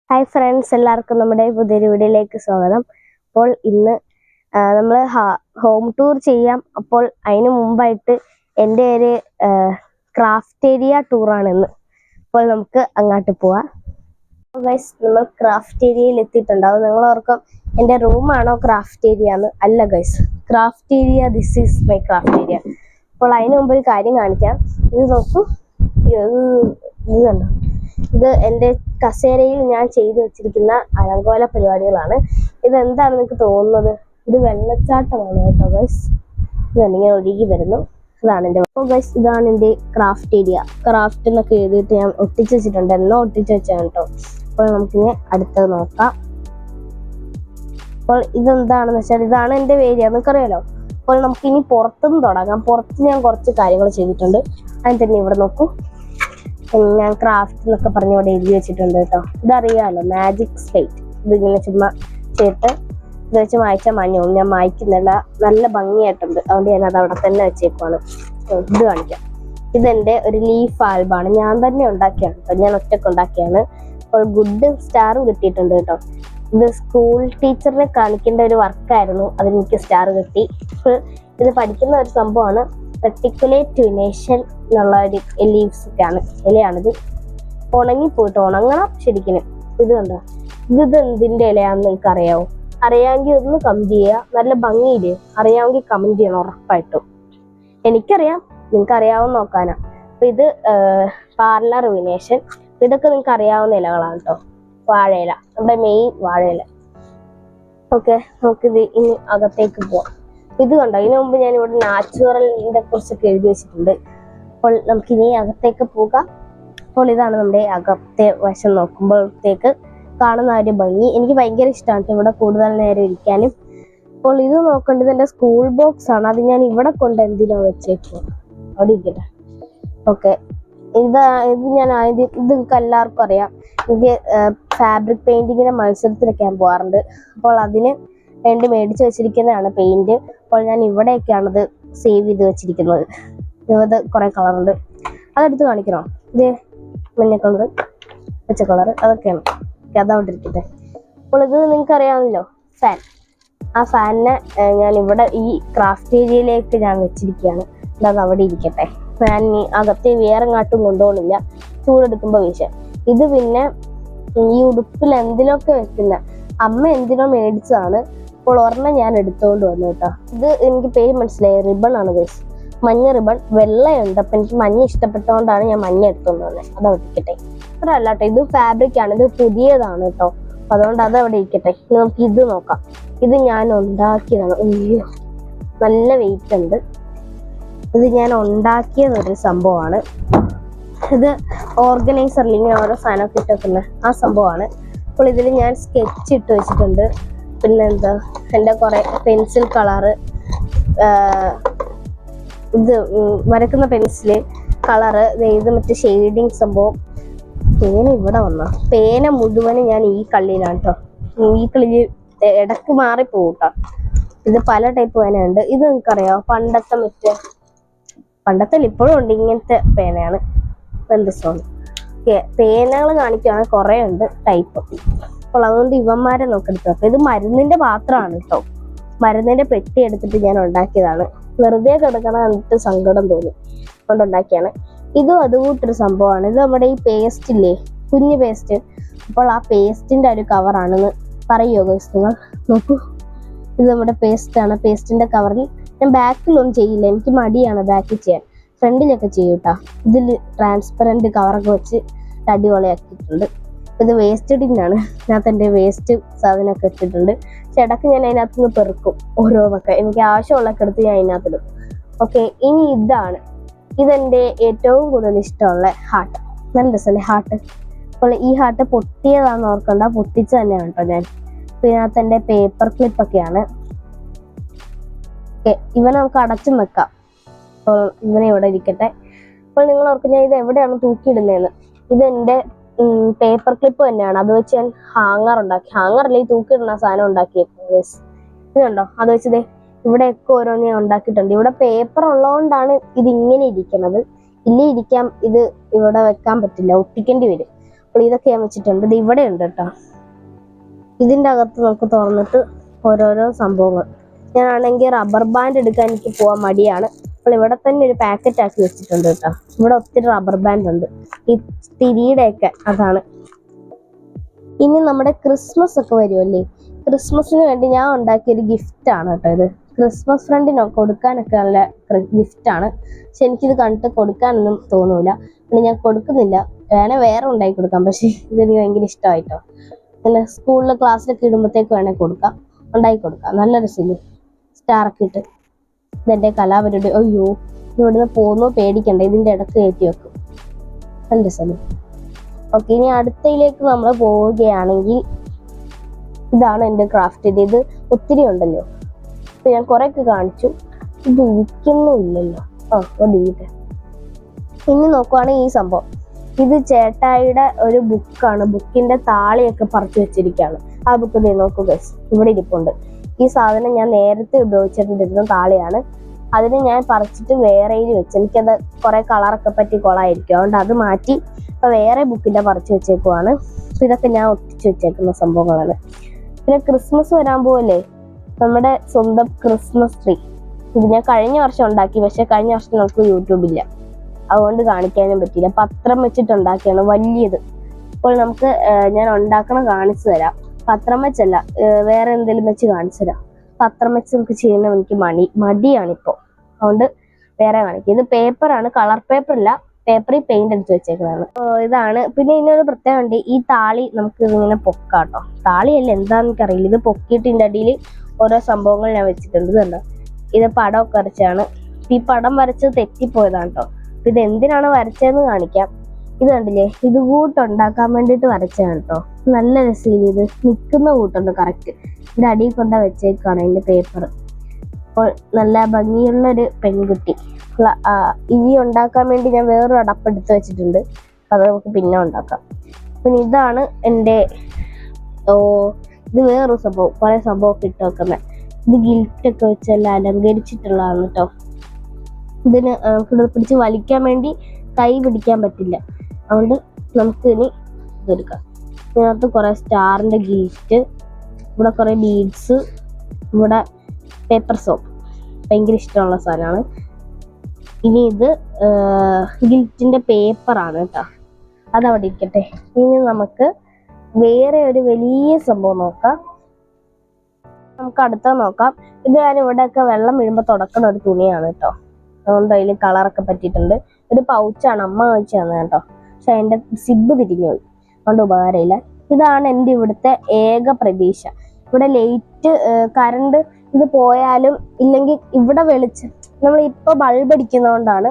Hi friends, എല്ലാവർക്കും നമ്മുടെ പുതിയൊരു വീഡിയോയിലേക്ക് സ്വാഗതം. അപ്പോൾ ഇന്ന് നമ്മൾ ഹോം ടൂർ ചെയ്യാം. അപ്പോൾ അതിന് മുമ്പായിട്ട് എൻ്റെ ഒരു ക്രാഫ്റ്റ് ഏരിയ ടൂറാണ് ഇന്ന്. അപ്പോൾ നമുക്ക് അങ്ങോട്ട് പോവാം. ഗൈസ്, നമ്മൾ ക്രാഫ്റ്റ് ഏരിയയിൽ എത്തിയിട്ടുണ്ടാവും. നിങ്ങൾ ഓർക്കും എൻ്റെ റൂമാണോ ക്രാഫ്റ്റ് ഏരിയ എന്ന്. അല്ല guys, craft area, this is my craft area. അപ്പോൾ അതിന് മുമ്പ് ഒരു കാര്യം കാണിക്കാം. ഇത് നോക്കൂ, ഇത് കണ്ടോ? ഇത് എൻ്റെ കസേരയിൽ ഞാൻ ചെയ്തു വെച്ചിരിക്കുന്ന അലങ്കോല പരിപാടികളാണ്. ഇതെന്താണ് നിങ്ങൾക്ക് തോന്നുന്നത്? ഇത് വെള്ളച്ചാട്ടമാണ് കേട്ടോ ഗൈസ്. ഇങ്ങനെ ഒഴുകി വരുന്നു. ഇതാണ് എൻ്റെ ഗൈസ്, ഇതാണ് എൻ്റെ ക്രാഫ്റ്റ് ഏരിയ. ക്രാഫ്റ്റ് എന്നൊക്കെ എഴുതിയിട്ട് ഞാൻ ഒട്ടിച്ച് വെച്ചിട്ടുണ്ട്. എന്നോ ഒട്ടിച്ച് വെച്ചാണ് കേട്ടോ. അപ്പോൾ നമുക്കിനി അടുത്തത് നോക്കാം. അപ്പോൾ ഇതെന്താണെന്ന് വെച്ചാൽ, ഇതാണ് എൻ്റെ ഏരിയ, നിങ്ങൾക്കറിയാലോ. അപ്പോൾ നമുക്കിനി പുറത്തുനിന്ന് തുടങ്ങാം. പുറത്ത് ഞാൻ കുറച്ച് കാര്യങ്ങൾ ചെയ്തിട്ടുണ്ട്. അതിന് തന്നെ ഇവിടെ നോക്കൂ, ഞാൻ ക്രാഫ്റ്റ് എന്നൊക്കെ പറഞ്ഞ് ഇവിടെ എഴുതി വെച്ചിട്ടുണ്ട് കേട്ടോ. ഇതറിയാമല്ലോ, മാജിക് സ്ലേറ്റ്. ഇതിങ്ങനെ ചുമ്മാ ചേർത്ത് ഇത് വെച്ച് മായ്ച്ചാൽ മഞ്ഞവും. ഞാൻ മായ്ക്കുന്നില്ല, നല്ല ഭംഗിയായിട്ടുണ്ട്. അതുകൊണ്ട് ഞാൻ അത് അവിടെ തന്നെ വെച്ചേക്കുവാണ്. ഇത് കാണിക്കാം. ഇതെൻ്റെ ഒരു ലീഫ് ആൽബമാണ്. ഞാൻ തന്നെ ഉണ്ടാക്കിയാണ് കേട്ടോ. ഞാൻ ഒറ്റയ്ക്ക് ഉണ്ടാക്കിയാണ്. അപ്പോൾ ഗുഡ് സ്റ്റാറും കിട്ടിയിട്ടുണ്ട് കേട്ടോ. ഇത് സ്കൂൾ ടീച്ചറിനെ കാണിക്കേണ്ട ഒരു വർക്കായിരുന്നു, അതിനെനിക്ക് സ്റ്റാർ കിട്ടി. ഇത് പഠിക്കുന്ന ഒരു സംഭവമാണ്, റെട്ടിക്കുലേറ്റ് വിനേഷൻ എന്നുള്ള ഒരു ലീവ്സ് ഒക്കെയാണ്, ഇലയാണിത്. ഉണങ്ങിപ്പോയിട്ട് ഉണങ്ങണം ശരിക്കും. ഇത് കണ്ടോ, ഇത് എന്തിൻ്റെ ഇലയാണെന്ന് നിങ്ങൾക്ക് അറിയാവോ? അറിയാമെങ്കിൽ ഒന്ന് കമന്റ് ചെയ്യുക. നല്ല ഭംഗിയില്ലേ? അറിയാമെങ്കിൽ കമന്റ് ചെയ്യണം ഉറപ്പായിട്ടും. എനിക്കറിയാം, നിങ്ങൾക്ക് അറിയാവുന്ന നോക്കാനാ. അപ്പൊ ഇത് പാർലർ വിനേഷൻ. ഇതൊക്കെ നിങ്ങൾക്ക് അറിയാവുന്ന ഇലകളാണ് കേട്ടോ. വാഴയില, നമ്മുടെ മെയിൻ വാഴയില. ഓക്കെ, നമുക്കിത് ഇനി അകത്തേക്ക് പോവാം. ഇത് കണ്ടോ, ഇതിനു മുമ്പ് ഞാൻ ഇവിടെ നാച്ചുറലിനെ കുറിച്ചൊക്കെ എഴുതി വെച്ചിട്ടുണ്ട്. അപ്പോൾ നമുക്കിനി അകത്തേക്ക് പോകാം. അപ്പോൾ ഇതാണ് നമ്മുടെ അകത്തെ വശം. നോക്കുമ്പോഴത്തേക്ക് കാണുന്ന ഒരു ഭംഗി എനിക്ക് ഭയങ്കര ഇഷ്ടമാണ് ഇവിടെ കൂടുതൽ നേരം ഇരിക്കാനും. അപ്പോൾ ഇത് നോക്കേണ്ടത് എൻ്റെ സ്കൂൾ ബോക്സ് ആണ്. അത് ഞാൻ ഇവിടെ കൊണ്ട് എന്തിനോ വെച്ചേക്കും, അവിടെ ഇരിക്കട്ടെ. ഓക്കെ, ഇത് ഞാൻ ആദ്യം, ഇത് നിങ്ങൾക്ക് എല്ലാവർക്കും അറിയാം, എനിക്ക് ഫാബ്രിക് പെയിന്റിങ്ങിന്റെ മത്സരത്തിലൊക്കെ ഞാൻ പോകാറുണ്ട്. അപ്പോൾ അതിന് വേണ്ടി മേടിച്ച് വെച്ചിരിക്കുന്നതാണ് പെയിന്റ്. അപ്പോൾ ഞാൻ ഇവിടെയൊക്കെയാണത് സേവ് ചെയ്ത് വെച്ചിരിക്കുന്നത്. ഇത് കുറെ കളറുണ്ട്, അതെടുത്ത് കാണിക്കണോ? ഇത് മഞ്ഞ കളറ്, പച്ച കളറ്, അതൊക്കെയാണ്. അതവിടെ ഇരിക്കട്ടെ. അപ്പോൾ ഇത് നിങ്ങൾക്ക് അറിയാമല്ലോ, ഫാൻ. ആ ഫാനിനെ ഞാൻ ഇവിടെ ഈ ക്രാഫ്റ്റ് ഏരിയയിലേക്ക് ഞാൻ വെച്ചിരിക്കുകയാണ്. അത് അവിടെ ഇരിക്കട്ടെ. ഫാൻ അകത്തെ വേറെ കാട്ടും കൊണ്ടുപോകണില്ല, ചൂടെടുക്കുമ്പോൾ വീശാൻ. ഇത് പിന്നെ ഈ ഉടുപ്പിൽ എന്തിനൊക്കെ വെക്കുന്ന അമ്മ എന്തിനോ മേടിച്ചതാണ്. അപ്പോൾ ഒരെണ്ണം ഞാൻ എടുത്തുകൊണ്ട് വന്നു കേട്ടോ. ഇത് എനിക്ക് പേര് മനസ്സിലായി, റിബൺ ആണ് ഗൈസ്. മഞ്ഞ റിബൺ, വെള്ളയുണ്ട്. അപ്പൊ എനിക്ക് മഞ്ഞ ഇഷ്ടപ്പെട്ടതുകൊണ്ടാണ് ഞാൻ മഞ്ഞ എടുത്തുകൊണ്ട് വന്നത്. അത് അവിടെ ഇരിക്കട്ടെ. അത്ര അല്ല കേട്ടോ, ഇത് ഫാബ്രിക് ആണ്, ഇത് പുതിയതാണ് കേട്ടോ. അപ്പൊ അതുകൊണ്ട് അത് അവിടെ ഇരിക്കട്ടെ. നമുക്ക് ഇത് നോക്കാം. ഇത് ഞാൻ ഉണ്ടാക്കിയതാണ്. അയ്യോ, നല്ല വെയിറ്റ് ഉണ്ട്. ഇത് ഞാൻ ഉണ്ടാക്കിയതൊരു സംഭവമാണ്. ഇത് ഓർഗനൈസറിൽ ഇങ്ങനെ ഓരോ സാധനമൊക്കെ ഇട്ട് വെക്കുന്ന ആ സംഭവമാണ്. അപ്പോൾ ഇതിൽ ഞാൻ സ്കെച്ച് ഇട്ട് വെച്ചിട്ടുണ്ട്. പിന്നെ എന്താ, എൻ്റെ കുറെ പെൻസിൽ കളറ്, ഇത് വരക്കുന്ന പെൻസില് കളറ്, ഇത് മറ്റേ ഷെയ്ഡിങ് സംഭവം. പേന ഇവിടെ വന്ന പേന മുഴുവനും ഞാൻ ഈ കള്ളിയിലാണ് കേട്ടോ. ഈ കളിയിൽ ഇടക്ക് മാറിപ്പോകും കേട്ടോ. ഇത് പല ടൈപ്പ് പേനയുണ്ട്. ഇത് നിങ്ങൾക്കറിയാമോ, പണ്ടത്തെ ഇപ്പോഴും ഉണ്ട് ഇങ്ങനത്തെ പേനയാണ്. ബന്ധുസോണ് പേനകൾ കാണിക്കുകയാണ്, കുറെ ഉണ്ട് ടൈപ്പ്. അപ്പോൾ അതുകൊണ്ട് ഇവന്മാരെ നോക്കെടുത്ത് നോക്കാം. ഇത് മരുന്നിന്റെ പാത്രമാണ് കേട്ടോ. മരുന്നിന്റെ പെട്ടി എടുത്തിട്ട് ഞാൻ ഉണ്ടാക്കിയതാണ്. വെറുതെ കിടക്കണം എന്നിട്ട് സങ്കടം തോന്നി കൊണ്ടുണ്ടാക്കിയാണ്. ഇതും അതുകൂട്ടൊരു സംഭവമാണ്. ഇത് നമ്മുടെ ഈ പേസ്റ്റ് ഇല്ലേ, കുഞ്ഞു പേസ്റ്റ്. അപ്പോൾ ആ പേസ്റ്റിന്റെ ഒരു കവറാണെന്ന് പറയുമോ ഗൈസ് നിങ്ങൾ? നോക്കൂ, ഇത് നമ്മുടെ പേസ്റ്റ് ആണ്. പേസ്റ്റിന്റെ കവറിൽ ഞാൻ ബാക്കിലൊന്നും ചെയ്യില്ല, എനിക്ക് മടിയാണ് ബാക്കിൽ ചെയ്യാൻ. ഫ്രണ്ടിലൊക്കെ ചെയ്യും കേട്ടോ. ഇതിൽ ട്രാൻസ്പെറന്റ് കവറൊക്കെ വെച്ച് അടിപൊളിയാക്കിയിട്ടുണ്ട്. ഇത് വേസ്റ്റ് ടിന്നാണ്. ഇതിനകത്ത് എൻ്റെ വേസ്റ്റ് സാധനമൊക്കെ ഇട്ടിട്ടുണ്ട്. പക്ഷെ ഇടയ്ക്ക് ഞാൻ അതിനകത്ത് നിന്ന് പെറുക്കും ഓരോന്നൊക്കെ. എനിക്ക് ആവശ്യമുള്ളതൊക്കെ എടുത്ത് ഞാൻ അതിനകത്തിടും. ഓക്കെ, ഇനി ഇതെൻ്റെ ഏറ്റവും കൂടുതൽ ഇഷ്ടമുള്ള ഹാർട്ട്. നല്ല രസമല്ലേ ഹാർട്ട്? അപ്പോൾ ഈ ഹാർട്ട് പൊട്ടിയതാണെന്ന് ഓർക്കണ്ട, പൊട്ടിച്ച് തന്നെയാണ് കേട്ടോ ഞാൻ. ഇതിനകത്ത് എൻ്റെ പേപ്പർ ക്ലിപ്പൊക്കെയാണ്. ഓക്കെ, ഇവനെ നമുക്ക് അടച്ചും വെക്കാം. അപ്പോൾ ഇവനെ ഇവിടെ ഇരിക്കട്ടെ. അപ്പോൾ നിങ്ങൾ ഓർക്കും ഞാൻ ഇത് എവിടെയാണ് തൂക്കിയിടുന്നതെന്ന്. ഇതെൻ്റെ പേപ്പർ ക്ലിപ്പ് തന്നെയാണ്. അത് വെച്ച് ഞാൻ ഹാങ്ങർ ഉണ്ടാക്കി. ഹാങ്ങറല്ലേ ഈ തൂക്കിയിടുന്ന സാധനം ഉണ്ടാക്കിയേക്കുന്നത്. ഇത് കണ്ടോ, അത് വെച്ചതേ ഇവിടെയൊക്കെ ഓരോന്ന് ഞാൻ ഉണ്ടാക്കിയിട്ടുണ്ട്. ഇവിടെ പേപ്പർ ഉള്ളതുകൊണ്ടാണ് ഇത് ഇങ്ങനെ ഇരിക്കുന്നത്. ഇല്ലേ ഇരിക്കാൻ ഇത് ഇവിടെ വെക്കാൻ പറ്റില്ല, ഒട്ടിക്കേണ്ടി വരും. അപ്പോൾ ഇതൊക്കെ ഞാൻ വെച്ചിട്ടുണ്ട്. ഇത് ഇവിടെ ഉണ്ട് കേട്ടോ. ഇതിൻ്റെ അകത്ത് നമുക്ക് തുറന്നിട്ട് ഓരോരോ സംഭവങ്ങൾ. ഞാനാണെങ്കിൽ റബ്ബർ ബാൻഡ് എടുക്കാൻ എനിക്ക് പോകാൻ മടിയാണ്. അപ്പോൾ ഇവിടെ തന്നെ ഒരു പാക്കറ്റ് ആക്കി വെച്ചിട്ടുണ്ട് കേട്ടോ. ഇവിടെ ഒത്തിരി റബ്ബർ ബാൻഡ് ഉണ്ട്. ഈ തിരിയുടെയൊക്കെ അതാണ്. ഇനി നമ്മുടെ ക്രിസ്മസ് ഒക്കെ വരുമല്ലേ, ക്രിസ്മസിന് വേണ്ടി ഞാൻ ഉണ്ടാക്കിയൊരു ഗിഫ്റ്റാണ് കേട്ടോ ഇത്. ക്രിസ്മസ് ഫ്രണ്ടിനൊക്കെ കൊടുക്കാനൊക്കെ നല്ല ഗിഫ്റ്റാണ്. പക്ഷെ എനിക്കിത് കണ്ടിട്ട് കൊടുക്കാനൊന്നും തോന്നൂല, പിന്നെ ഞാൻ കൊടുക്കുന്നില്ല. വേറെ ഉണ്ടാക്കി കൊടുക്കാം, പക്ഷെ ഇതെനിക്ക് ഭയങ്കര ഇഷ്ടമായിട്ടോ. പിന്നെ സ്കൂളിൽ ക്ലാസ്സിലൊക്കെ ഇടുമ്പോഴത്തേക്ക് വേണേൽ കൊടുക്കാം, ഉണ്ടാക്കി കൊടുക്കാം. നല്ല രസമില്ലേ, സ്റ്റാറൊക്കെ ഇട്ട്. ഇതെൻ്റെ കലാപരിപാടി. അയ്യോ, ഇവിടുന്ന് പോകുന്നു പേടിക്കണ്ട, ഇതിൻ്റെ ഇടക്ക് കയറ്റി വെക്കും. നല്ല രസമല്ലേ. ഓക്കെ, ഇനി അടുത്തയിലേക്ക് നമ്മൾ പോവുകയാണെങ്കിൽ ഇതാണ് എൻ്റെ ക്രാഫ്റ്റ്. ഇത് ഒത്തിരി ഉണ്ടല്ലോ, ഇപ്പം ഞാൻ കുറേയൊക്കെ കാണിച്ചു. ഇത് ഇരിക്കുന്നുമില്ലല്ലോ. ഇരിക്കട്ടെ. ഇനി നോക്കുവാണെങ്കിൽ ഈ സംഭവം, ഇത് ചേട്ടായിയുടെ ഒരു ബുക്കാണ്. ബുക്കിന്റെ താളിയൊക്കെ പറിച്ചു വെച്ചിരിക്കുകയാണ്. ആ ബുക്ക് നോക്കൂ ഗൈസ്, ഇവിടെ ഇരിപ്പുണ്ട്. ഈ സാധനം ഞാൻ നേരത്തെ ഉപയോഗിച്ചിട്ടിരുന്ന താളിയാണ്. അതിന് ഞാൻ പറിച്ചിട്ട് വേറെയിൽ വെച്ച്, എനിക്കത് കുറെ കളറൊക്കെ പറ്റി കൊളായിരിക്കും, അതുകൊണ്ട് അത് മാറ്റി ഇപ്പൊ വേറെ ബുക്കിന്റെ പറിച്ചു വെച്ചേക്കുവാണ്. അപ്പൊ ഇതൊക്കെ ഞാൻ ഒട്ടിച്ചു വെച്ചേക്കുന്ന സംഭവങ്ങളാണ്. പിന്നെ ക്രിസ്മസ് വരാൻ പോവല്ലേ, നമ്മുടെ സ്വന്തം ക്രിസ്മസ് ട്രീ. ഇത് ഞാൻ കഴിഞ്ഞ വർഷം ഉണ്ടാക്കി, പക്ഷെ കഴിഞ്ഞ വർഷം നമുക്ക് യൂട്യൂബില്ല, അതുകൊണ്ട് കാണിക്കാനും പറ്റിയില്ല. പത്രം വെച്ചിട്ടുണ്ടാക്കിയാണ് വലിയത്. അപ്പോൾ നമുക്ക് ഞാൻ ഉണ്ടാക്കണം കാണിച്ചു തരാം. പത്രം വെച്ചല്ല, വേറെ എന്തെങ്കിലും വെച്ച് കാണിച്ചു തരാം. പത്രം വെച്ച് നമുക്ക് ചെയ്യുന്ന എനിക്ക് മടിയാണിപ്പോൾ, അതുകൊണ്ട് വേറെ കാണിക്കും. ഇത് പേപ്പറാണ്, കളർ പേപ്പറല്ല, പേപ്പറിൽ പെയിന്റ് അടിച്ച് വെച്ചേക്കുന്നതാണ്. ഇതാണ്. പിന്നെ ഇതിനൊരു പ്രത്യേകത ഉണ്ട്, ഈ താളി നമുക്ക് ഇതിങ്ങനെ പൊക്കാട്ടോ. താളിയല്ല, എന്താണെന്ന് എനിക്കറിയില്ല. ഇത് പൊക്കിയിട്ട് ഇതിൻ്റെ അടിയിൽ ഓരോ സംഭവങ്ങൾ ഞാൻ വെച്ചിട്ടുണ്ട്. ഇതുണ്ട്, ഇത് പടമൊക്കെ വരച്ചാണ്. ഈ പടം വരച്ചത് തെറ്റിപ്പോയതാണ് കേട്ടോ. ഇത് എന്തിനാണ് വരച്ചതെന്ന് കാണിക്കാം. ഇത് കണ്ടില്ലേ, ഇത് കൂട്ടുണ്ടാക്കാൻ വേണ്ടിയിട്ട് വരച്ചതാണ് കേട്ടോ. നല്ല രസമില്ല, ഇത് നിൽക്കുന്ന കൂട്ടുണ്ട് കറക്റ്റ്. ഇതിൻ്റെ അടിയിൽ കൊണ്ട വെച്ചേക്കാണ് അതിൻ്റെ പേപ്പർ. അപ്പോൾ നല്ല ഭംഗിയുള്ളൊരു പെൺകുട്ടി. ഇനി ഉണ്ടാക്കാൻ വേണ്ടി ഞാൻ വേറൊരു അടപ്പെടുത്ത് വെച്ചിട്ടുണ്ട്, അത് നമുക്ക് പിന്നെ ഉണ്ടാക്കാം. പിന്നെ ഇതാണ് എൻ്റെ ഇത് വേറൊരു സംഭവം, കുറേ സംഭവമൊക്കെ ഇട്ട് വെക്കുന്നത്. ഇത് ഗിൽറ്റൊക്കെ വെച്ചെല്ലാം അലങ്കരിച്ചിട്ടുള്ളതാണ് കേട്ടോ. ഇതിന് നമുക്ക് പിടിച്ച് വലിക്കാൻ വേണ്ടി കൈ പിടിക്കാൻ പറ്റില്ല, അതുകൊണ്ട് നമുക്ക് ഇനി ഇതെടുക്കാം. ഇതിനകത്ത് കുറേ സ്റ്റാറിൻ്റെ ഗിൽറ്റ്, ഇവിടെ കുറേ ബീഡ്സ്, ഇവിടെ പേപ്പർ സോപ്പ്, ഭയങ്കര ഇഷ്ടമുള്ള സാധനമാണ്. ഇനി ഇത് ഗിൽറ്റിൻ്റെ പേപ്പറാണ് കേട്ടോ, അതവിടെ ഇരിക്കട്ടെ. ഇനി നമുക്ക് വേറെ ഒരു വലിയ സംഭവം നോക്കാം. നമുക്ക് അടുത്ത നോക്കാം. ഇത് ഞാൻ ഇവിടെയൊക്കെ വെള്ളം വീഴുമ്പോൾ തുടക്കുന്ന ഒരു തുണിയാണ് കേട്ടോ, അതുകൊണ്ട് അതിൽ കളറൊക്കെ പറ്റിയിട്ടുണ്ട്. ഒരു പൗച്ചാണ്, അമ്മ കഴിച്ചു തന്നെ കേട്ടോ, പക്ഷെ അതിൻ്റെ സിബ് തിരിഞ്ഞു പോയി, അതുകൊണ്ട് ഉപകാരമില്ല. ഇതാണ് എൻ്റെ ഇവിടുത്തെ ഏക പ്രതീക്ഷ. ഇവിടെ ലൈറ്റ് കറണ്ട് ഇത് പോയാലും ഇല്ലെങ്കിൽ ഇവിടെ വെളിച്ചം, നമ്മളിപ്പോൾ ബൾബ് അടിക്കുന്നതുകൊണ്ടാണ്.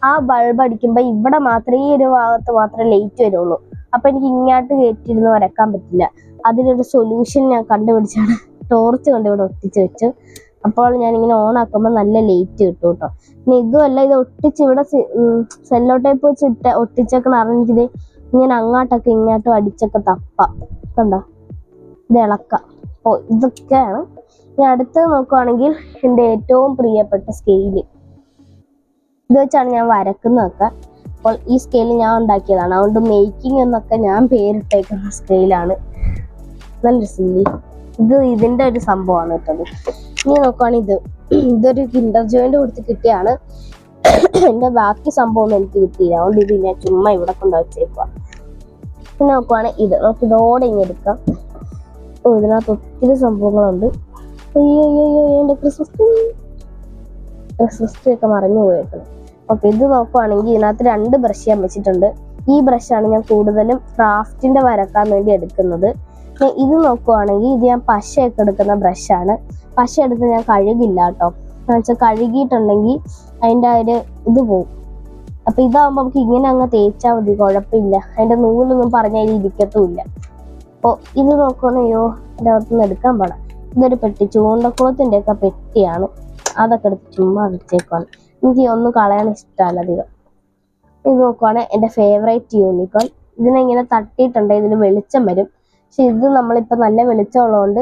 ആ ബൾബ് അടിക്കുമ്പോൾ ഇവിടെ മാത്രമേ, ഈ ഒരു ഭാഗത്ത് മാത്രമേ ലൈറ്റ് വരുള്ളൂ. അപ്പം എനിക്ക് ഇങ്ങോട്ട് കയറ്റിയിരുന്ന് വരക്കാൻ പറ്റില്ല. അതിനൊരു സൊല്യൂഷൻ ഞാൻ കണ്ടുപിടിച്ചാണ് ടോർച്ച് കൊണ്ട് ഇവിടെ ഒട്ടിച്ച് വെച്ചു. അപ്പോൾ ഞാനിങ്ങനെ ഓൺ ആക്കുമ്പോൾ നല്ല ലൈറ്റ് കിട്ടും കേട്ടോ. പിന്നെ ഇതുമല്ല, ഇത് ഒട്ടിച്ച് ഇവിടെ സെല്ലോ ടേപ്പ് വെച്ച് ഒട്ടിച്ചൊക്കെ അറിഞ്ഞിത് ഇങ്ങനെ അങ്ങോട്ടൊക്കെ ഇങ്ങോട്ടും അടിച്ചൊക്കെ കണ്ടോ, ഇത് ഇളക്കാം. അപ്പോൾ ഇതൊക്കെയാണ്. ഇനി അടുത്തത് നോക്കുവാണെങ്കിൽ എൻ്റെ ഏറ്റവും പ്രിയപ്പെട്ട സ്കെയില്, ഇത് വെച്ചാണ് ഞാൻ വരക്കുന്നതൊക്കെ. അപ്പോൾ ഈ സ്കെയില് ഞാൻ ഉണ്ടാക്കിയതാണ്, അതുകൊണ്ട് മേക്കിംഗ് എന്നൊക്കെ ഞാൻ പേരിട്ടേക്കുന്ന സ്കെയിലാണ്. നല്ല രസമില്ലേ, ഇതിൻ്റെ ഒരു സംഭവമാണ് കേട്ടത്. ഇനി നോക്കുവാണെങ്കിൽ ഇതൊരു കിൻഡർ ജോയിന്റ് കൊടുത്ത് കിട്ടിയാണ്. എൻ്റെ ബാക്കി സംഭവം എനിക്ക് കിട്ടിയില്ല, അതുകൊണ്ട് ഇത് ഞാൻ ചുമ്മാ ഇവിടെ കൊണ്ട് വെച്ചേക്കുക. പിന്നെ നോക്കുവാണെങ്കിൽ നമുക്ക് ഇതോടെ ഇങ്ങനെ എടുക്കാം. ഇതിനകത്ത് ഒത്തിരി സംഭവങ്ങളുണ്ട്. അയ്യോ എൻ്റെ ക്രിസ്മസ് ട്രീ ഒക്കെ മറഞ്ഞു പോയേക്കണം. ഓക്കെ, ഇത് നോക്കുവാണെങ്കിൽ ഇതിനകത്ത് 2 ബ്രഷ് ഞാൻ വെച്ചിട്ടുണ്ട്. ഈ ബ്രഷാണ് ഞാൻ കൂടുതലും ക്രാഫ്റ്റിന്റെ വരക്കാൻ വേണ്ടി എടുക്കുന്നത്. ഇത് നോക്കുവാണെങ്കിൽ ഇത് ഞാൻ പശയൊക്കെ എടുക്കുന്ന ബ്രഷാണ്. പശ എടുത്ത് ഞാൻ കഴുകില്ല കേട്ടോ, എന്ന് വെച്ചാൽ കഴുകിയിട്ടുണ്ടെങ്കിൽ അതിൻ്റെ ഒരു ഇത് പോവും. അപ്പൊ ഇതാവുമ്പോൾ നമുക്ക് ഇങ്ങനെ അങ്ങ് തേച്ചാൽ മതി, കുഴപ്പമില്ല. അതിന്റെ നൂലൊന്നും പറഞ്ഞാൽ ഇരിക്കത്തുമില്ല. അപ്പോൾ ഇത് നോക്കുകയാണെയ്യോ എൻ്റെ അകത്തുനിന്ന് എടുക്കാൻ പാടാം. ഇതൊരു പെട്ടി, ചൂണ്ടക്കുളത്തിൻ്റെ ഒക്കെ പെട്ടിയാണ്. അതൊക്കെ എടുത്ത് ചുമ്മാ വെച്ചേക്കുവാണ്. എനിക്ക് ഒന്നും കളയാൻ ഇഷ്ടമല്ല അധികം. ഇത് നോക്കുവാണെങ്കിൽ എൻ്റെ ഫേവറേറ്റ് യൂണിക്കോൺ. ഇതിനെങ്ങനെ തട്ടിയിട്ടുണ്ട്, ഇതിന് വെളിച്ചം വരും. പക്ഷെ ഇത് നമ്മളിപ്പോൾ നല്ല വെളിച്ചമുള്ളതുകൊണ്ട്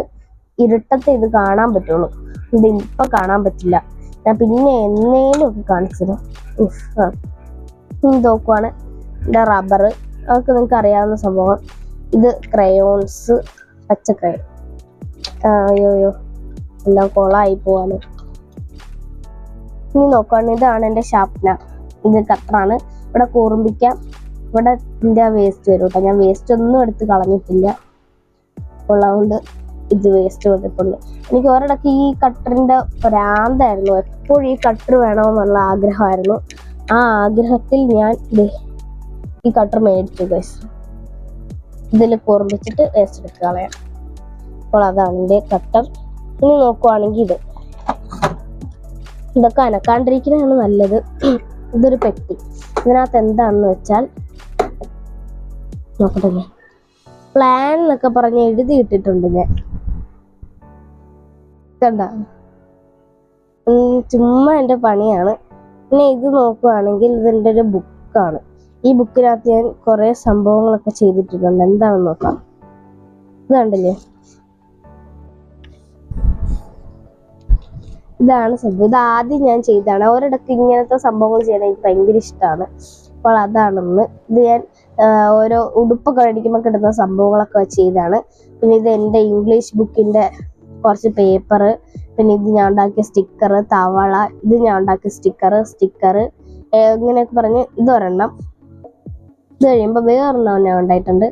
ഇരുട്ടത്തെ ഇത് കാണാൻ പറ്റുള്ളൂ, ഇത് ഇപ്പം കാണാൻ പറ്റില്ല. ഞാൻ പിന്നെ എന്നേലും ഒക്കെ കാണിച്ചത്. ഇത് നോക്കുവാണ് എൻ്റെ റബ്ബർ. അതൊക്കെ നിങ്ങൾക്ക് അറിയാവുന്ന സംഭവം. ഇത് ക്രയോൺസ്, പച്ച ക്രയോൺ. അയ്യോ എല്ലാം കൊളായി പോവാണ്. ഇനി നോക്കുകയാണെങ്കിൽ ഇതാണ് എൻ്റെ ഷാർപ്നർ. ഇത് കട്ടറാണ്. ഇവിടെ കൂർമ്മിക്കാം, ഇവിടെ ഇതിൻ്റെ വേസ്റ്റ് വരും കേട്ടോ. ഞാൻ വേസ്റ്റ് ഒന്നും എടുത്ത് കളഞ്ഞിട്ടില്ല, ഉള്ളതുകൊണ്ട് ഇത് വേസ്റ്റ് വന്നിട്ടുണ്ട്. എനിക്ക് ഒരിടയ്ക്ക് ഈ കട്ടറിൻ്റെ ഭ്രാന്തായിരുന്നു. എപ്പോഴും ഈ കട്ടർ വേണമെന്നുള്ള ആഗ്രഹമായിരുന്നു. ആ ആഗ്രഹത്തിൽ ഞാൻ ഈ കട്ടർ മേടിച്ചു ഗൈസ്. ഇതിൽ കൂർമ്മിച്ചിട്ട് വേസ്റ്റ് എടുത്ത് കളയാം. അപ്പോൾ അതാണ് എൻ്റെ കട്ടർ. ഇനി നോക്കുവാണെങ്കിൽ ഇതൊക്കെ അനക്കാണ്ടിരിക്കുന്നതാണ് നല്ലത്. ഇതൊരു പെട്ടി. ഇതിനകത്ത് എന്താണെന്ന് വെച്ചാൽ നോക്കട്ടെ, പ്ലാൻ എന്നൊക്കെ പറഞ്ഞ് എഴുതിയിട്ടിട്ടുണ്ട് ഞാൻ. കണ്ട, ചുമ്മാ എൻ്റെ പണിയാണ്. പിന്നെ ഇത് നോക്കുകയാണെങ്കിൽ ഇതെൻ്റെ ഒരു ബുക്കാണ്. ഈ ബുക്കിനകത്ത് ഞാൻ കുറേ സംഭവങ്ങളൊക്കെ ചെയ്തിട്ടുണ്ട്. എന്താണെന്ന് നോക്കാം. ഇത് കണ്ടില്ലേ, ഇതാണ് സംഭവം. ഇത് ആദ്യം ഞാൻ ചെയ്തതാണ്. ഒരിടയ്ക്ക് ഇങ്ങനത്തെ സംഭവങ്ങൾ ചെയ്യാൻ എനിക്ക് ഭയങ്കര ഇഷ്ടമാണ്. അപ്പോൾ അതാണെന്ന്. ഇത് ഞാൻ ഓരോ ഉടുപ്പൊക്കെ മേടിക്കുമ്പോൾ കിട്ടുന്ന സംഭവങ്ങളൊക്കെ ചെയ്താണ്. പിന്നെ ഇത് എൻ്റെ ഇംഗ്ലീഷ് ബുക്കിൻ്റെ കുറച്ച് പേപ്പർ. പിന്നെ ഇത് ഞാൻ ഉണ്ടാക്കിയ സ്റ്റിക്കർ, തവള. ഇത് ഞാൻ ഉണ്ടാക്കിയ സ്റ്റിക്കർ ഇങ്ങനെയൊക്കെ പറഞ്ഞ് ഇതൊരെണ്ണം. ഇത് കഴിയുമ്പോൾ വേറൊരെണ്ണം ഞാൻ ഉണ്ടായിട്ടുണ്ട്.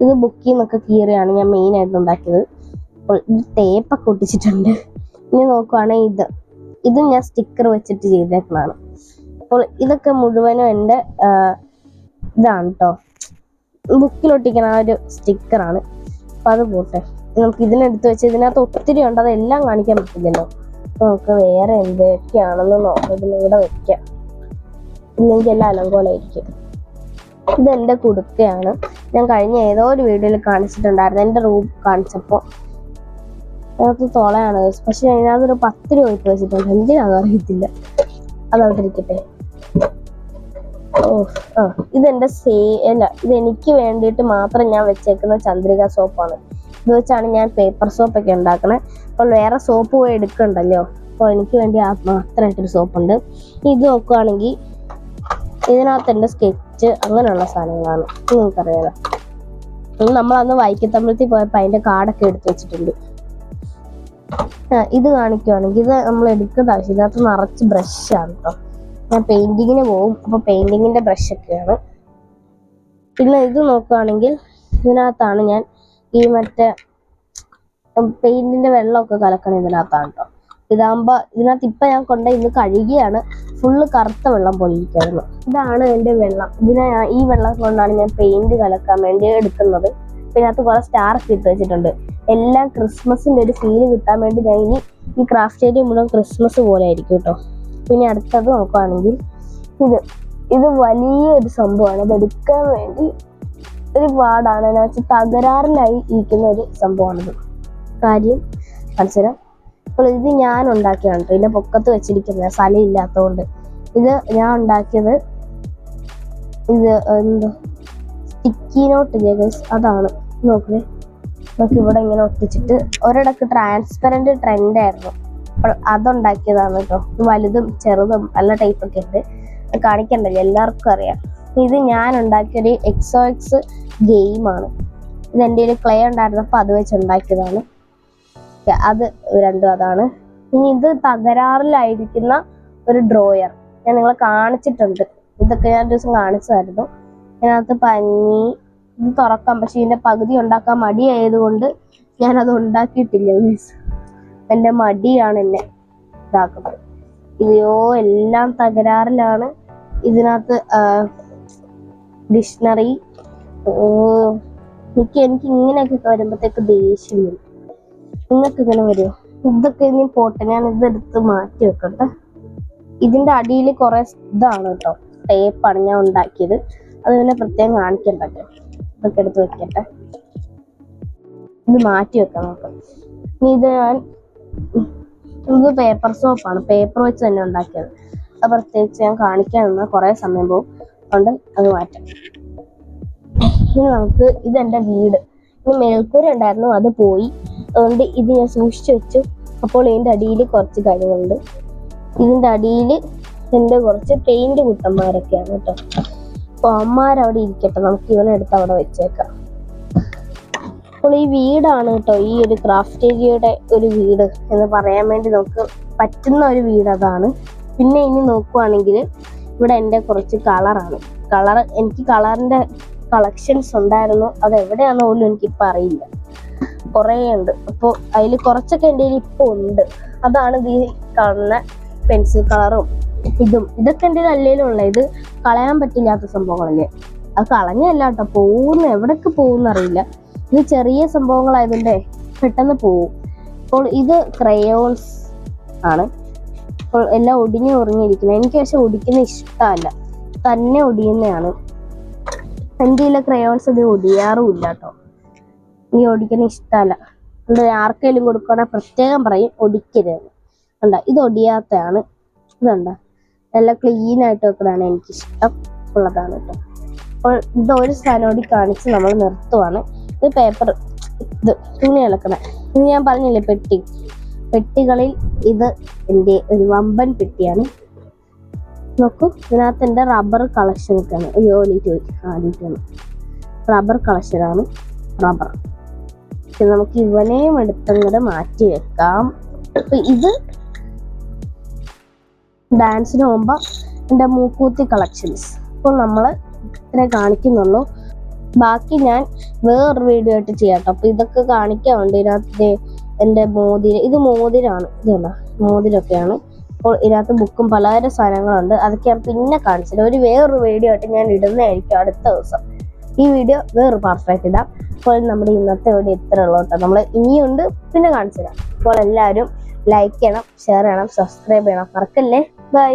ഇത് ബുക്കിൽ നിന്നൊക്കെ കീറിയാണ് ഞാൻ മെയിനായിട്ട് ഉണ്ടാക്കിയത്. അപ്പോൾ ഇത് ടേപ്പൊക്കെ ഒട്ടിച്ചിട്ടുണ്ട്. ഇനി നോക്കുവാണെങ്കിൽ ഇത് ഞാൻ സ്റ്റിക്കർ വെച്ചിട്ട് ചെയ്തേക്കുന്നതാണ്. അപ്പോൾ ഇതൊക്കെ മുഴുവനും എൻ്റെ ഇതാണ് കേട്ടോ, ബുക്കിലൊട്ടിക്കുന്ന ആ ഒരു സ്റ്റിക്കറാണ്. അപ്പം അത് പോട്ടെ. നമുക്ക് ഇതിനെടുത്ത് വെച്ച് ഇതിനകത്ത് ഒത്തിരി ഉണ്ട്, അതെല്ലാം കാണിക്കാൻ പറ്റില്ലല്ലോ. നമുക്ക് വേറെ എന്തൊക്കെയാണെന്ന് നോക്കാം. ഇതിനിവിടെ വെക്കാം, ഇല്ലെങ്കിൽ എല്ലാം അലങ്കോലായിരിക്കും. ഇതെൻ്റെ കുടുക്കയാണ്. ഞാൻ കഴിഞ്ഞ ഏതോ ഒരു വീഡിയോയിൽ കാണിച്ചിട്ടുണ്ടായിരുന്നു. എൻ്റെ റൂം കാണിച്ചപ്പോൾ അതിനകത്ത് തുളയാണ്. പക്ഷെ അതിനകത്തൊരു 10 രൂപ ഇട്ട് വെച്ചിട്ടുണ്ട്. എന്തിനാണെന്ന് അറിയത്തില്ല. അതവിടെ ഇരിക്കട്ടെ. ഇതെന്റെ ഇതെനിക്ക് വേണ്ടിയിട്ട് മാത്രം ഞാൻ വെച്ചേക്കുന്ന ചന്ദ്രിക സോപ്പാണ്. ഇത് വെച്ചാണ് ഞാൻ പേപ്പർ സോപ്പൊക്കെ ഉണ്ടാക്കണേ. അപ്പോൾ വേറെ സോപ്പ് പോയി എടുക്കണ്ടല്ലോ. അപ്പോൾ എനിക്ക് വേണ്ടി മാത്രമായിട്ടൊരു സോപ്പുണ്ട്. ഇത് നോക്കുകയാണെങ്കിൽ ഇതിനകത്ത് എൻ്റെ സ്കെച്ച് അങ്ങനെയുള്ള സാധനങ്ങളാണ്. നിങ്ങൾക്കറിയാലോ, നമ്മളന്ന് വൈക്കത്തമ്പലത്തിൽ പോയപ്പോൾ അതിൻ്റെ കാർഡൊക്കെ എടുത്ത് വെച്ചിട്ടുണ്ട്. ഇത് കാണിക്കുവാണെങ്കിൽ ഇത് നമ്മൾ എടുക്കേണ്ട ആവശ്യം. ഇതിനകത്ത് നിറച്ച് ബ്രഷാണ് കേട്ടോ. ഞാൻ പെയിന്റിങ്ങിന് പോകും, അപ്പോൾ പെയിന്റിങ്ങിന്റെ ബ്രഷൊക്കെയാണ്. പിന്നെ ഇത് നോക്കുകയാണെങ്കിൽ ഇതിനകത്താണ് ഞാൻ ഈ മറ്റേ പെയിന്റിന്റെ വെള്ളമൊക്കെ കലക്കണ ഇതിനകത്താണ് കേട്ടോ. ഇതാകുമ്പോൾ ഇതിനകത്ത് ഇപ്പം ഞാൻ ഇന്ന് കഴുകിയാണ്. ഫുള്ള് കറുത്ത വെള്ളം പോലെ ഇരിക്കുന്നു. ഇതാണ് എൻ്റെ വെള്ളം. ഈ വെള്ളം കൊണ്ടാണ് ഞാൻ പെയിന്റ് കലക്കാൻ വേണ്ടി എടുക്കുന്നത്. ഇതിനകത്ത് കുറെ സ്റ്റാർ ഒക്കെ ഇട്ട് വെച്ചിട്ടുണ്ട്. എല്ലാം ക്രിസ്മസിന്റെ ഒരു ഫീല് കിട്ടാൻ വേണ്ടി ഞാൻ ഈ ക്രാഫ്റ്റ് ഏരിയ മുഴുവൻ ക്രിസ്മസ് പോലെ ആയിരിക്കും കേട്ടോ. പിന്നെ അടുത്തത് നോക്കുകയാണെങ്കിൽ ഇത് വലിയൊരു സംഭവമാണ്. അത് എടുക്കാൻ വേണ്ടി ഒരു പാടാണ്. എന്ന് വെച്ചാൽ തകരാറിലായി ഇരിക്കുന്ന ഒരു സംഭവമാണിത്. കാര്യം മത്സരം. അപ്പോൾ ഇത് ഞാൻ ഉണ്ടാക്കിയാണ് കേട്ടോ. ഇതിന്റെ പൊക്കത്ത് വെച്ചിരിക്കുന്ന സ്ഥലം ഇല്ലാത്തതുകൊണ്ട് ഇത് ഞാൻ ഉണ്ടാക്കിയത്. ഇത് എന്തോ സ്റ്റിക്കി നോട്ട് അതാണ്. നോക്കേ, നമുക്ക് ഇവിടെ ഇങ്ങനെ ഒട്ടിച്ചിട്ട് ഒരിടക്ക് ട്രാൻസ്പെറന്റ് ട്രെൻഡായിരുന്നു. അപ്പോൾ അതുണ്ടാക്കിയതാണ് കേട്ടോ. വലുതും ചെറുതും നല്ല ടൈപ്പൊക്കെ ഉണ്ട്. കാണിക്കണ്ടല്ലോ, എല്ലാവർക്കും അറിയാം. ഇത് ഞാൻ ഉണ്ടാക്കിയൊരു XOX ഗെയിമാണ്. ഇത് എൻ്റെ ഒരു ക്ലേ ഉണ്ടായിരുന്നപ്പോൾ അത് വെച്ച് ഉണ്ടാക്കിയതാണ്. അത് രണ്ടും അതാണ്. ഇനി ഇത് തകരാറിലായിരിക്കുന്ന ഒരു ഡ്രോയർ ഞാൻ നിങ്ങളെ കാണിച്ചിട്ടുണ്ട്. ഇതൊക്കെ ഞാൻ ഒരു ദിവസം കാണിച്ചതായിരുന്നു. ഇതിനകത്ത് പഞ്ഞി, ഇത് തുറക്കാം. പക്ഷെ ഇതിന്റെ പകുതി ഉണ്ടാക്കാൻ മടിയായതുകൊണ്ട് ഞാനത് ഉണ്ടാക്കിയിട്ടില്ല. എൻ്റെ മടിയാണ് എന്നെ ഇതാക്കുന്നത്. ഇതോ എല്ലാം തകരാറിലാണ്. ഇതിനകത്ത് ഡിക്ഷണറി. എനിക്ക് ഇങ്ങനെയൊക്കെ വരുമ്പോഴത്തേക്ക് ദേഷ്യം വരും. നിങ്ങൾക്ക് ഇങ്ങനെ വരുമോ? ഇതൊക്കെ ഇനി പോട്ടെ, ഞാൻ ഇതെടുത്ത് മാറ്റി വെക്കട്ടെ. ഇതിന്റെ അടിയിൽ കുറെ ഇതാണ് കേട്ടോ, ടേപ്പാണ് ഞാൻ ഉണ്ടാക്കിയത്. അത് പിന്നെ പ്രത്യേകം കാണിക്കണ്ടല്ലോ. ഇതൊക്കെ എടുത്ത് വെക്കട്ടെ. ഇത് മാറ്റി വെക്കാം നമുക്ക്. ഇനി ഇത് പേപ്പർ സോപ്പാണ്. പേപ്പർ വെച്ച് തന്നെ ഉണ്ടാക്കിയത്. അത് പ്രത്യേകിച്ച് ഞാൻ കാണിക്കാൻ നിന്നാൽ കുറെ സമയം പോകും. അതുകൊണ്ട് അത് മാറ്റാം. ഇനി നമുക്ക് ഇതെന്റെ വീട്. ഇനി മേൽക്കൂര ഉണ്ടായിരുന്നു, അത് പോയി. അതുകൊണ്ട് ഇത് ഞാൻ സൂക്ഷിച്ചു വെച്ചു. അപ്പോൾ ഇതിന്റെ അടിയിൽ കുറച്ച് കാര്യങ്ങളുണ്ട്. ഇതിന്റെ അടിയിൽ എൻ്റെ കുറച്ച് പെയിന്റ് കുട്ടന്മാരൊക്കെയാണ് കേട്ടോ. അപ്പൊ അമ്മമാരവിടെ ഇരിക്കട്ടെ, നമുക്ക് ഇവനെടുത്ത് അവിടെ വെച്ചേക്കാം. അപ്പോൾ ഈ വീടാണ് കേട്ടോ, ഈ ഒരു ക്രാഫ്റ്റ് ഏരിയയുടെ ഒരു വീട് എന്ന് പറയാൻ വേണ്ടി നമുക്ക് പറ്റുന്ന ഒരു വീട് അതാണ്. പിന്നെ ഇനി നോക്കുവാണെങ്കിൽ ഇവിടെ എൻ്റെ കുറച്ച് കളറാണ്. എനിക്ക് കളറിൻ്റെ കളക്ഷൻസ് ഉണ്ടായിരുന്നു, അത് എവിടെയാണെന്ന് പോലും എനിക്കിപ്പോൾ അറിയില്ല. കുറേ ഉണ്ട്. അപ്പോൾ അതിൽ കുറച്ചൊക്കെ എൻ്റെ കയ്യിൽ ഇപ്പോൾ ഉണ്ട്. അതാണ് ഈ കാണുന്ന പെൻസിൽ കളറും ഇതൊക്കെ എൻ്റെ അല്ലേലും ഉള്ള. ഇത് കളയാൻ പറ്റില്ലാത്ത സംഭവങ്ങളല്ലേ, അത് കളഞ്ഞല്ല കേട്ടോ, എവിടേക്ക് പോകുന്നറിയില്ല. ഇത് ചെറിയ സംഭവങ്ങളായതുകൊണ്ടേ പെട്ടെന്ന് പോവും. അപ്പോൾ ഇത് ക്രയോൺസ് ആണ്. അപ്പോൾ എല്ലാം ഒടിഞ്ഞിരിക്കുന്നത്. എനിക്ക് പക്ഷെ ഒടിക്കുന്ന ഇഷ്ടമല്ല, തന്നെ ഒടിയുന്നതാണ്. എൻ്റെ ഇതിലെ ക്രയോൺസ് ഇത് ഒടിയാറുമില്ല കേട്ടോ, എനിക്ക് ഒടിക്കുന്ന ഇഷ്ടമല്ല. അതുകൊണ്ട് ആർക്കെങ്കിലും കൊടുക്കുകയാണെങ്കിൽ പ്രത്യേകം പറയും ഒടിക്കരുത്. കണ്ട, ഇത് ഒടിയാത്തതാണ്. ഇതുണ്ട, എല്ലാം ക്ലീൻ ആയിട്ട് വെക്കുന്നതാണ് എനിക്കിഷ്ടം ഉള്ളതാണ് കേട്ടോ. അപ്പോൾ ഇത് ഒരു സാധനം കാണിച്ച് നമ്മൾ നിർത്തുവാണ്. ഇത് പേപ്പർ, ഇത് തുണി ഇളക്കണ. ഇത് ഞാൻ പറഞ്ഞില്ലേ പെട്ടികളിൽ ഇത് എൻ്റെ ഒരു വമ്പൻ പെട്ടിയാണ്. നോക്കൂ, ഇതിനകത്ത് എൻ്റെ റബ്ബർ കളക്ഷൻ ഒക്കെയാണ്. ആദ്യമായിട്ടാണ് റബ്ബർ കളക്ഷനാണ്. റബ്ബർ നമുക്ക് ഇവനെയും എടുത്തങ്ങോട്ട് മാറ്റി വെക്കാം. അപ്പൊ ഇത് ഡാൻസിന് പോകുമ്പോൾ എൻ്റെ മൂക്കൂത്തി കളക്ഷൻസ്. അപ്പോൾ നമ്മൾ ഇത്രേ കാണിക്കുന്നുള്ളൂ. ബാക്കി ഞാൻ വേറൊരു വീഡിയോ ആയിട്ട് ചെയ്യാം കേട്ടോ. അപ്പൊ ഇതൊക്കെ കാണിക്കാറുണ്ട്. ഇതിനകത്ത് എൻ്റെ ഇത് മോതിരാണ്. ഇതല്ല, മോതിരൊക്കെയാണ്. അപ്പോൾ ഇതിനകത്ത് ബുക്കും പലതരം സാധനങ്ങളുണ്ട്. അതൊക്കെ ഞാൻ പിന്നെ കാണിച്ചില്ല. വേറൊരു വീഡിയോ ആയിട്ട് ഞാൻ ഇടുന്നതായിരിക്കും അടുത്ത ദിവസം. ഈ വീഡിയോ വേറൊരു പാർട്ടായിട്ട് ഇടാം. അപ്പോൾ നമ്മുടെ ഇന്നത്തെ വീഡിയോ ഇത്ര ഉള്ളൂ കേട്ടോ. നമ്മൾ ഇനിയുണ്ട്, പിന്നെ കാണിച്ചു തരാം. അപ്പോൾ എല്ലാവരും ലൈക്ക് ചെയ്യണം, ഷെയർ ചെയ്യണം, സബ്സ്ക്രൈബ് ചെയ്യണം, മറക്കല്ലേ. ബൈ.